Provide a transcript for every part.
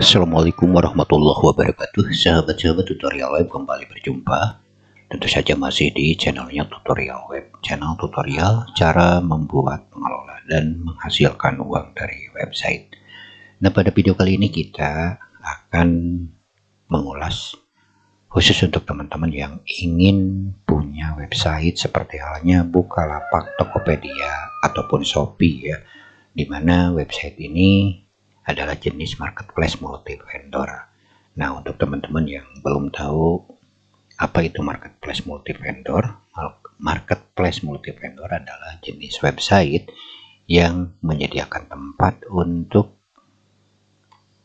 Assalamualaikum warahmatullahi wabarakatuh. Sahabat-sahabat tutorial web, kembali berjumpa. Tentu saja masih di channelnya tutorial web, channel tutorial cara membuat, mengelola, dan menghasilkan uang dari website. Nah, pada video kali ini kita akan mengulas khusus untuk teman-teman yang ingin punya website seperti halnya Bukalapak, Tokopedia, ataupun Shopee ya, dimana website ini adalah jenis marketplace multi vendor. Nah, untuk teman-teman yang belum tahu apa itu marketplace multi vendor, marketplace multi vendor adalah jenis website yang menyediakan tempat untuk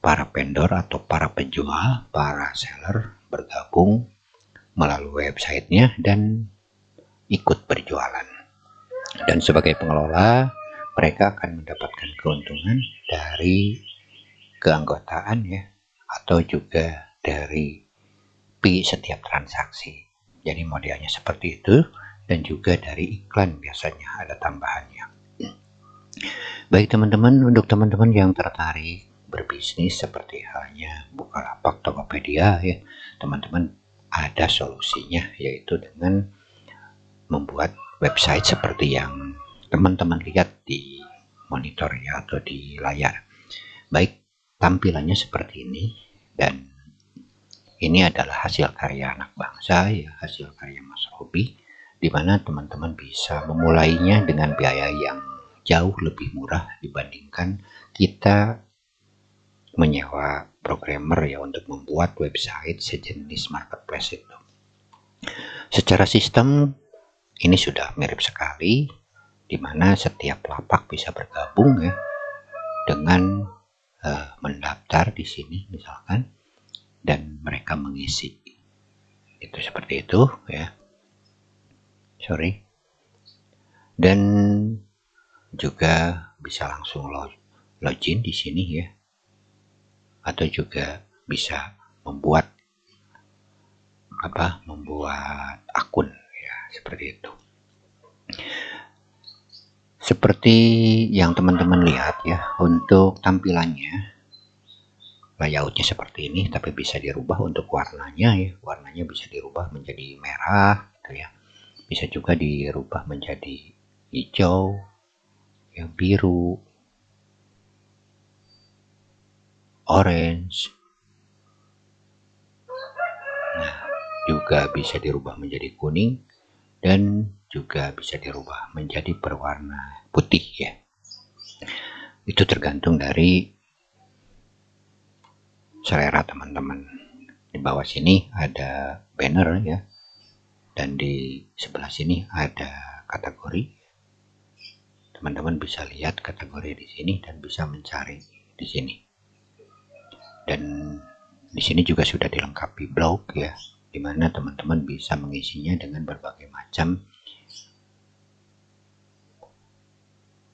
para vendor atau para penjual, para seller bergabung melalui websitenya dan ikut berjualan. Dan sebagai pengelola, mereka akan mendapatkan keuntungan dari keanggotaan ya, atau juga dari fee setiap transaksi. Jadi modelnya seperti itu, dan juga dari iklan biasanya ada tambahannya. Baik teman-teman, untuk teman-teman yang tertarik berbisnis seperti halnya Bukalapak, Tokopedia ya, teman-teman ada solusinya, yaitu dengan membuat website seperti yang teman-teman lihat di monitor ya, atau di layar. Baik, tampilannya seperti ini, dan ini adalah hasil karya anak bangsa ya, hasil karya Mas Robi, di mana teman-teman bisa memulainya dengan biaya yang jauh lebih murah dibandingkan kita menyewa programmer ya untuk membuat website sejenis marketplace itu. Secara sistem ini sudah mirip sekali, di mana setiap lapak bisa bergabung ya dengan mendaftar di sini misalkan, dan mereka mengisi itu seperti itu ya, dan juga bisa langsung login di sini ya, atau juga bisa membuat akun ya, seperti itu. Seperti yang teman-teman lihat ya, untuk tampilannya layoutnya seperti ini, tapi bisa dirubah untuk warnanya ya, warnanya bisa dirubah menjadi merah gitu ya, bisa juga dirubah menjadi hijau ya, biru, orange. Nah, juga bisa dirubah menjadi kuning, dan juga bisa dirubah menjadi berwarna putih ya. Itu tergantung dari selera teman-teman. Di bawah sini ada banner ya, dan di sebelah sini ada kategori. Teman-teman bisa lihat kategori di sini dan bisa mencari di sini. Dan di sini juga sudah dilengkapi blog ya, di mana teman-teman bisa mengisinya dengan berbagai macam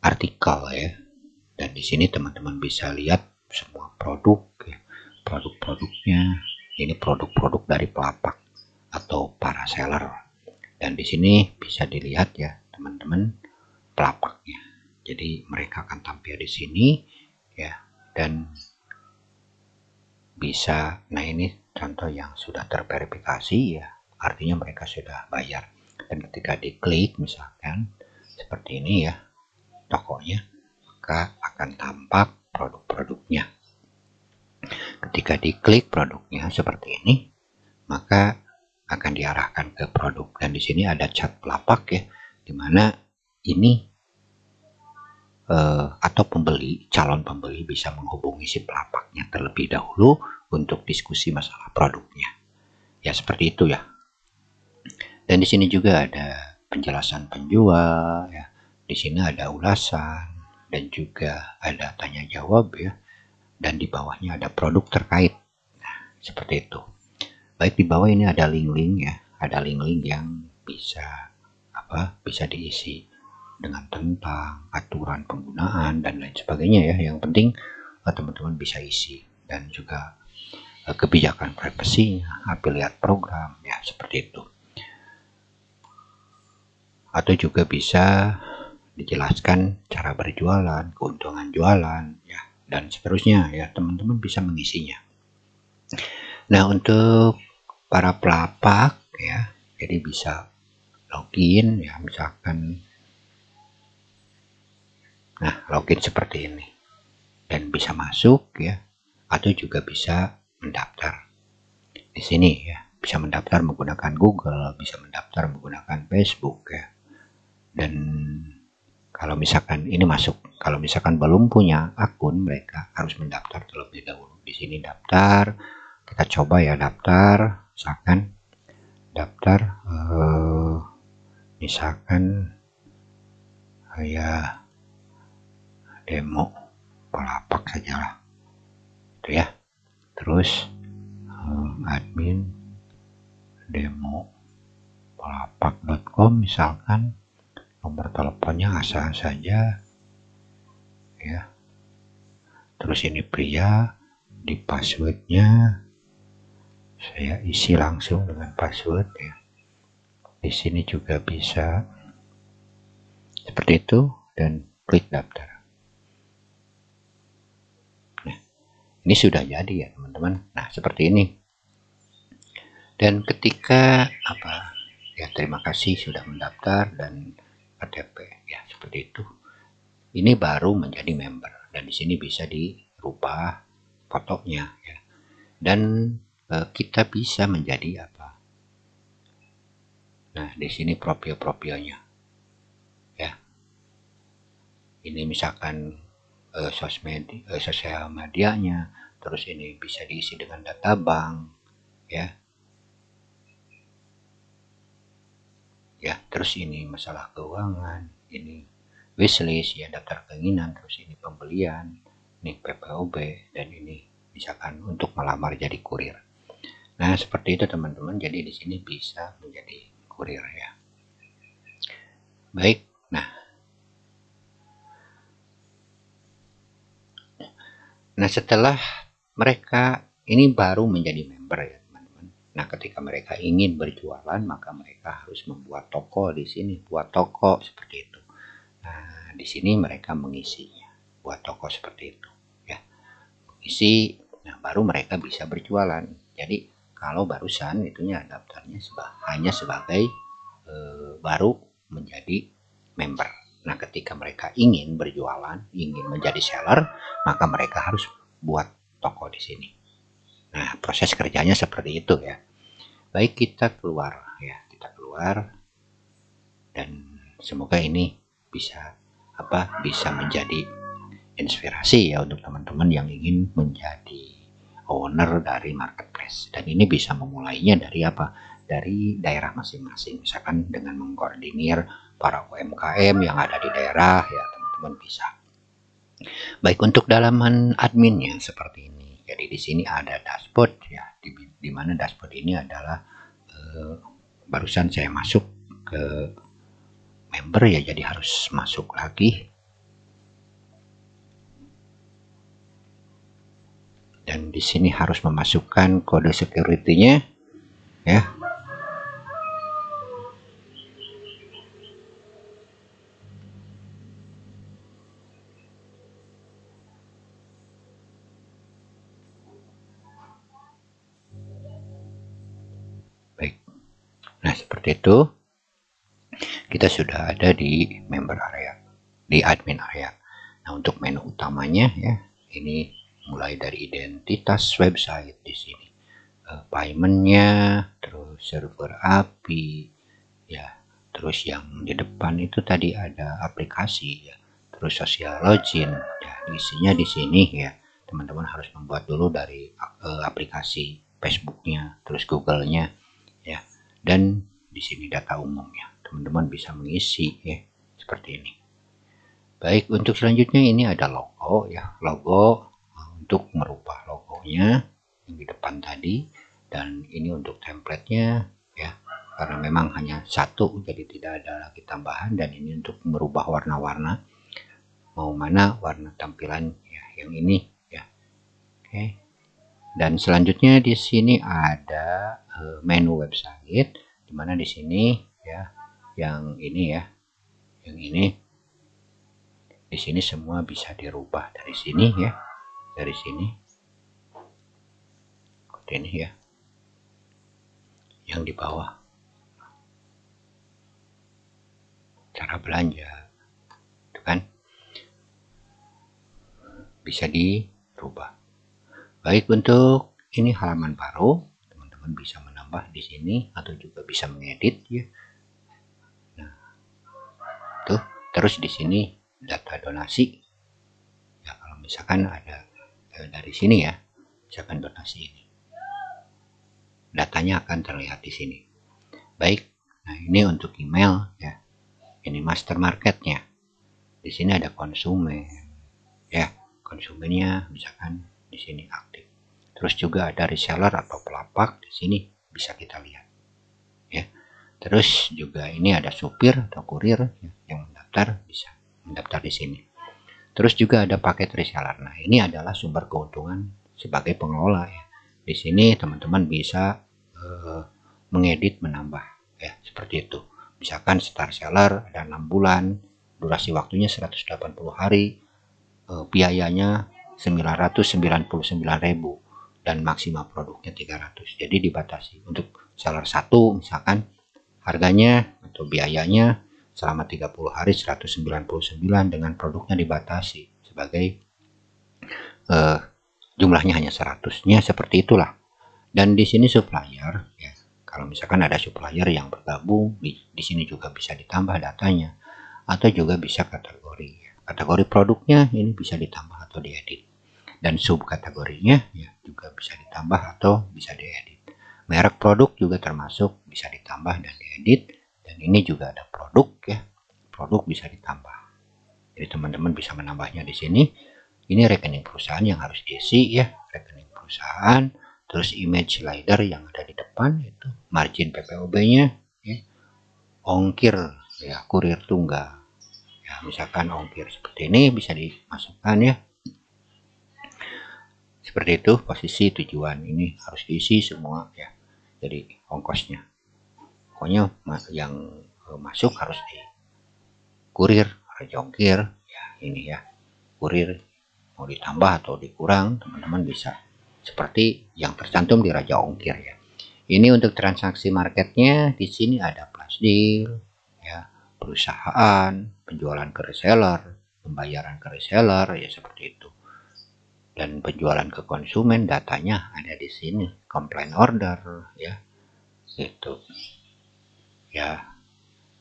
artikel ya. Dan di sini teman-teman bisa lihat semua produk ya, produk-produknya. Ini produk-produk dari pelapak atau para seller, dan di sini bisa dilihat ya teman-teman pelapaknya. Jadi mereka akan tampil di sini ya, dan bisa, nah ini contoh yang sudah terverifikasi ya, artinya mereka sudah bayar. Dan ketika diklik misalkan seperti ini ya tokonya, maka akan tampak produk-produknya. Ketika diklik produknya seperti ini, maka akan diarahkan ke produk. Dan di sini ada chat pelapak ya, dimana ini atau pembeli, calon pembeli bisa menghubungi si pelapaknya terlebih dahulu untuk diskusi masalah produknya. Ya seperti itu ya. Dan di sini juga ada penjelasan penjual ya. Di sini ada ulasan, dan juga ada tanya jawab ya. Dan di bawahnya ada produk terkait. Nah, seperti itu. Baik, di bawah ini ada link-link ya, ada link-link yang bisa diisi dengan tentang aturan penggunaan dan lain sebagainya ya. Yang penting teman-teman bisa isi, dan juga kebijakan privasi, afiliat program ya, seperti itu. Atau juga bisa dijelaskan cara berjualan, keuntungan jualan ya, dan seterusnya ya, teman-teman bisa mengisinya. Nah, untuk para pelapak ya, jadi bisa login ya, misalkan login seperti ini dan bisa masuk ya, atau juga bisa mendaftar di sini ya, bisa mendaftar menggunakan Google, bisa mendaftar menggunakan Facebook ya. Dan kalau misalkan ini masuk, kalau misalkan belum punya akun, mereka harus mendaftar terlebih dahulu. Di sini daftar, kita coba ya daftar, misalkan daftar misalkan ya demo pelapak saja lah itu ya. Terus admin demo pelapak.com, misalkan nomor teleponnya asal saja ya. Terus ini pria, di passwordnya saya isi langsung dengan password ya. Di sini juga bisa seperti itu dan klik daftar. Nah, ini sudah jadi ya teman-teman. Nah, seperti ini. Dan ketika ya, terima kasih sudah mendaftar dan KTP ya, seperti itu. Ini baru menjadi member dan di sini bisa dirubah fotonya ya. Dan kita bisa menjadi nah, di sini profil-profilnya ya. Ini misalkan sosial medianya, terus ini bisa diisi dengan data bank ya. Ya, terus ini masalah keuangan, ini wishlist ya, daftar keinginan, terus ini pembelian, ini PPOB, dan ini misalkan untuk melamar jadi kurir. Nah, seperti itu teman-teman. Jadi di sini bisa menjadi kurir ya. Baik. Nah, setelah mereka ini baru menjadi member ya teman-teman. Nah, ketika mereka ingin berjualan, maka mereka harus membuat toko di sini, buat toko seperti itu. Nah, di sini mereka mengisinya, buat toko seperti itu ya. Isi, nah baru mereka bisa berjualan. Jadi kalau barusan itunya daftarnya hanya sebagai baru menjadi member. Nah, ketika mereka ingin berjualan, ingin menjadi seller, maka mereka harus buat toko di sini. Nah, proses kerjanya seperti itu ya. Baik, kita keluar ya, kita keluar dan semoga ini bisa bisa menjadi inspirasi ya untuk teman-teman yang ingin menjadi owner dari marketplace. Dan ini bisa memulainya dari dari daerah masing-masing, misalkan dengan mengkoordinir para UMKM yang ada di daerah ya, teman-teman bisa. Baik, untuk dalaman adminnya seperti ini. Jadi di sini ada dashboard ya, di mana dashboard ini adalah barusan saya masuk ke member ya, jadi harus masuk lagi. Dan di sini harus memasukkan kode security-nya ya. Baik. Nah, seperti itu. Kita sudah ada di member area, di admin area. Nah, untuk menu utamanya ya, ini mulai dari identitas website di sini, paymentnya, terus server API ya, terus yang di depan itu tadi ada aplikasi ya, terus social login ya, isinya di sini ya. Teman-teman harus membuat dulu dari aplikasi Facebooknya, terus Google-nya ya, dan di sini data umumnya. Teman-teman bisa mengisi ya seperti ini. Baik, untuk selanjutnya ini ada logo ya, logo untuk merubah logonya yang di depan tadi, dan ini untuk template-nya ya, karena memang hanya satu jadi tidak ada lagi tambahan. Dan ini untuk merubah warna-warna, mau mana warna tampilan ya, yang ini ya. Oke. Dan selanjutnya di sini ada menu website, dimana di sini ya, yang ini ya, yang ini di sini semua bisa dirubah dari sini ya. dari sini seperti ini ya, yang di bawah cara belanja itu kan bisa dirubah. Baik, untuk ini halaman baru, teman-teman bisa menambah di sini atau juga bisa mengedit ya. Nah, tuh terus di sini data donasi ya, kalau misalkan ada dari sini ya, misalkan donasi ini, datanya akan terlihat di sini. Baik, nah ini untuk email ya, ini master marketnya. Di sini ada konsumen ya, konsumennya misalkan di sini aktif. Terus juga ada reseller atau pelapak, di sini bisa kita lihat ya. Terus juga ini ada supir atau kurir ya, yang mendaftar bisa mendaftar di sini. Terus juga ada paket reseller. Nah, ini adalah sumber keuntungan sebagai pengelola ya. Di sini teman-teman bisa mengedit, menambah ya, seperti itu. Misalkan star seller ada 6 bulan, durasi waktunya 180 hari, biayanya 999.000 dan maksimal produknya 300. Jadi dibatasi. Untuk seller 1 misalkan harganya atau biayanya selama 30 hari 199 dengan produknya dibatasi sebagai jumlahnya hanya 100-nya, seperti itulah. Dan di sini supplier ya, kalau misalkan ada supplier yang bergabung di sini juga bisa ditambah datanya, atau juga bisa kategori produknya ini bisa ditambah atau diedit, dan subkategorinya ya juga bisa ditambah atau bisa diedit. Merek produk juga termasuk bisa ditambah dan diedit, dan ini juga ada produk ya, produk bisa ditambah. Jadi teman-teman bisa menambahnya di sini. Ini rekening perusahaan yang harus diisi ya, rekening perusahaan, terus image slider yang ada di depan itu, margin PPOB-nya ya, ongkir ya, kurir tunggal ya, misalkan ongkir seperti ini bisa dimasukkan ya. Seperti itu, posisi tujuan ini harus diisi semua ya. Jadi ongkosnya, pokoknya yang masuk harus di kurir, raja ongkir ya, ini ya, kurir mau ditambah atau dikurang, teman-teman bisa seperti yang tercantum di raja ongkir ya. Ini untuk transaksi marketnya, di sini ada flash deal ya, perusahaan, penjualan ke reseller, pembayaran ke reseller ya, seperti itu. Dan penjualan ke konsumen, datanya ada di sini, komplain order ya, itu ya.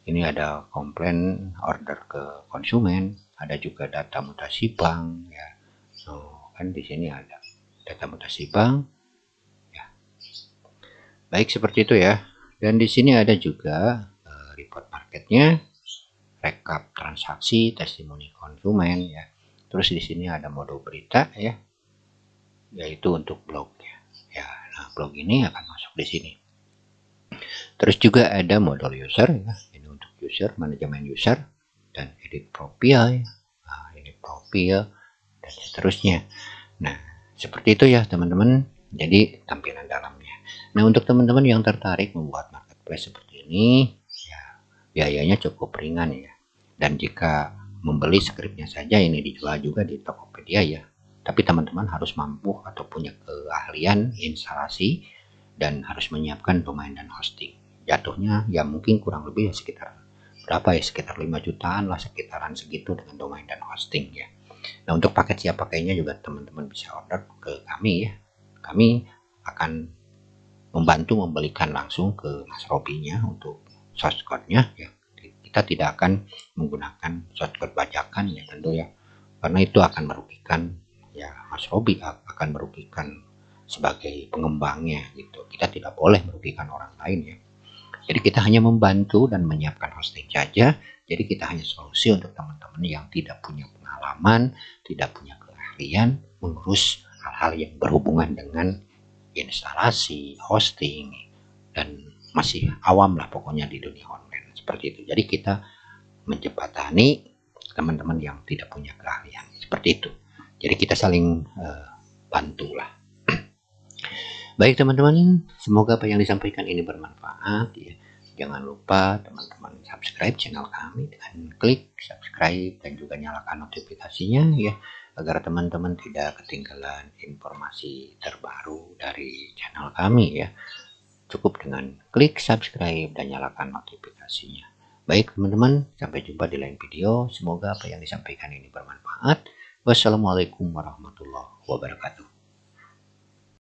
Ini ada komplain order ke konsumen, ada juga data mutasi bank ya. So, kan di sini ada data mutasi bank ya. Baik, seperti itu ya. Dan di sini ada juga report marketnya, rekap transaksi, testimoni konsumen ya. Terus di sini ada mode berita ya, yaitu untuk blog ya. Ya, nah blog ini akan masuk di sini. Terus juga ada modal user ya, ini untuk user, manajemen user, dan edit profil ya. Nah, edit profil dan seterusnya. Nah, seperti itu ya teman-teman. Jadi tampilan dalamnya. Nah, untuk teman-teman yang tertarik membuat marketplace seperti ini ya, biayanya cukup ringan ya. Dan jika membeli skripnya saja ini dijual juga di Tokopedia ya. Tapi teman-teman harus mampu atau punya keahlian instalasi dan harus menyiapkan domain dan hosting. Jatuhnya ya mungkin kurang lebih ya sekitar berapa ya, sekitar 5 jutaan lah, sekitaran segitu dengan domain dan hosting ya. Nah, untuk paket siap pakainya juga teman-teman bisa order ke kami ya. Kami akan membantu membelikan langsung ke Mas Robinya untuk source code-nya ya. Kita tidak akan menggunakan source code bajakan ya, tentu ya, karena itu akan merugikan ya Mas Robi, akan merugikan sebagai pengembangnya gitu. Kita tidak boleh merugikan orang lain ya. Jadi kita hanya membantu dan menyiapkan hosting saja. Jadi kita hanya solusi untuk teman-teman yang tidak punya pengalaman, tidak punya keahlian mengurus hal-hal yang berhubungan dengan instalasi, hosting, dan masih awam lah pokoknya di dunia online seperti itu. Jadi kita menjembatani teman-teman yang tidak punya keahlian seperti itu. Jadi kita saling bantulah. Baik teman-teman, semoga apa yang disampaikan ini bermanfaat ya. Jangan lupa teman-teman subscribe channel kami dengan klik subscribe dan juga nyalakan notifikasinya ya. agar teman-teman tidak ketinggalan informasi terbaru dari channel kami ya. Cukup dengan klik subscribe dan nyalakan notifikasinya. Baik teman-teman, sampai jumpa di lain video. Semoga apa yang disampaikan ini bermanfaat. Wassalamualaikum warahmatullahi wabarakatuh.